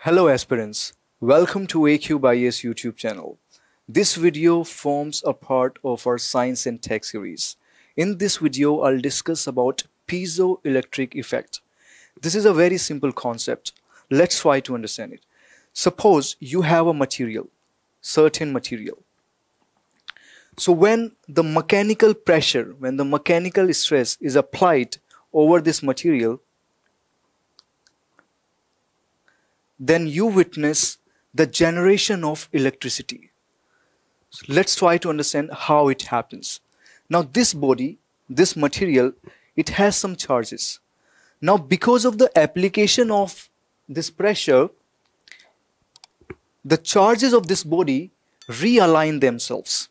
Hello aspirants, welcome to AQ by IAS YouTube channel. This video forms a part of our Science and Tech series. In this video, I'll discuss about piezoelectric effect. This is a very simple concept. Let's try to understand it. Suppose you have a material, certain material. So when the mechanical pressure, when the mechanical stress is applied over this material, then you witness the generation of electricity. So let's try to understand how it happens. Now this body, this material, it has some charges. Now because of the application of this pressure, the charges of this body realign themselves.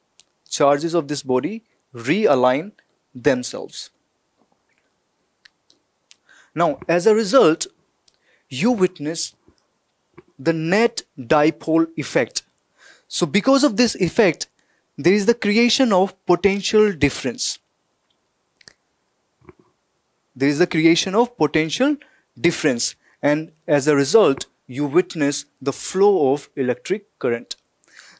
Charges of this body realign themselves. Now as a result, you witness the net dipole effect. So because of this effect, there is the creation of potential difference. There is the creation of potential difference, and as a result, you witness the flow of electric current.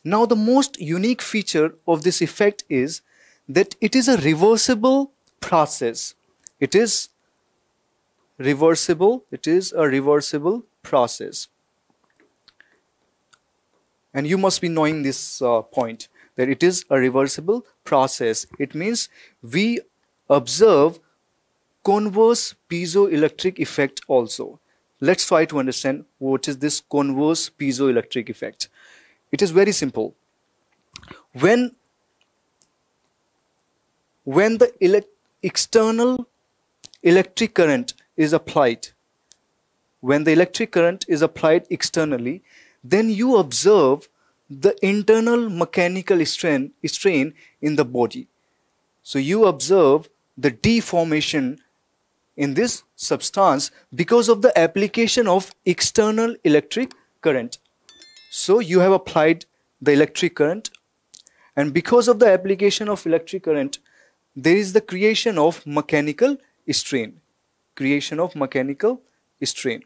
Now the most unique feature of this effect is that it is a reversible process. It is reversible. It is a reversible process. And you must be knowing this point, that it is a reversible process. It means we observe converse piezoelectric effect also. Let's try to understand what is this converse piezoelectric effect. It is very simple. When the external electric current is applied, when the electric current is applied externally, then you observe the internal mechanical strain in the body. So you observe the deformation in this substance because of the application of external electric current. So you have applied the electric current, and because of the application of electric current, there is the creation of mechanical strain. Creation of mechanical strain.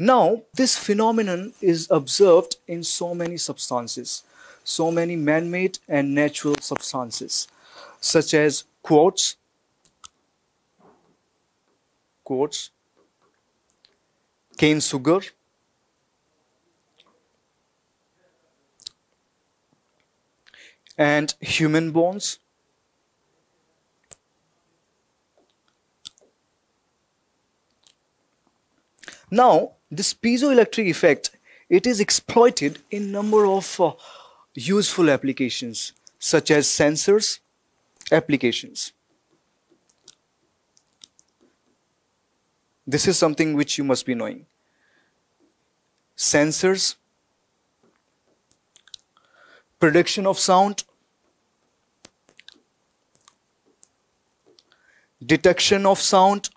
Now, this phenomenon is observed in so many substances, so many man-made and natural substances, such as quartz, cane sugar, and human bones. Now, this piezoelectric effect, it is exploited in number of useful applications, such as sensors applications. This is something which you must be knowing. Sensors, prediction of sound, detection of sound,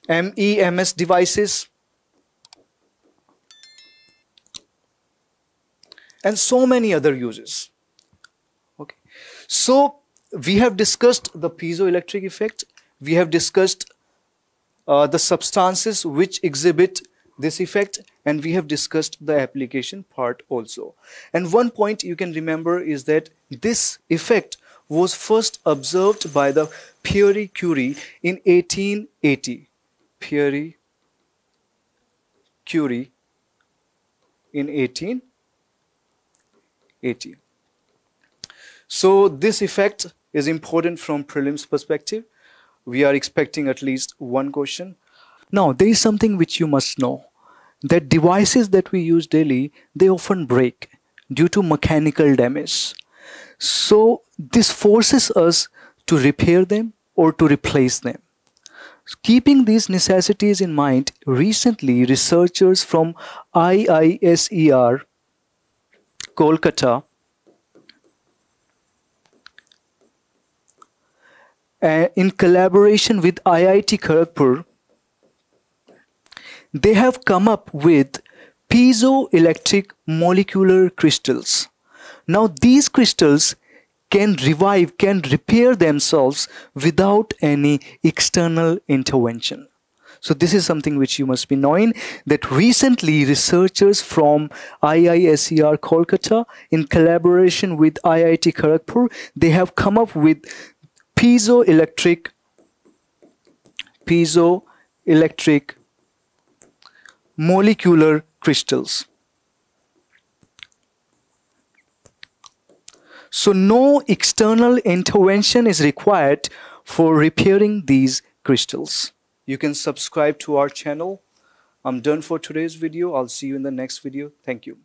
MEMS devices, and so many other uses. Okay, so we have discussed the piezoelectric effect. We have discussed the substances which exhibit this effect, and we have discussed the application part also. And one point you can remember is that this effect was first observed by the Pierre Curie in 1880. Pierre Curie in 1880. So this effect is important from prelims perspective. We are expecting at least one question. Now there is something which you must know, that devices that we use daily, they often break due to mechanical damage. So this forces us to repair them or to replace them. Keeping these necessities in mind, recently researchers from IISER, Kolkata, in collaboration with IIT Kharagpur, they have come up with piezoelectric molecular crystals. Now these crystals can revive, can repair themselves without any external intervention. So this is something which you must be knowing, that recently researchers from IISER Kolkata in collaboration with IIT Kharagpur, they have come up with piezoelectric molecular crystals. So no external intervention is required for repairing these crystals. You can subscribe to our channel. I'm done for today's video. I'll see you in the next video. Thank you.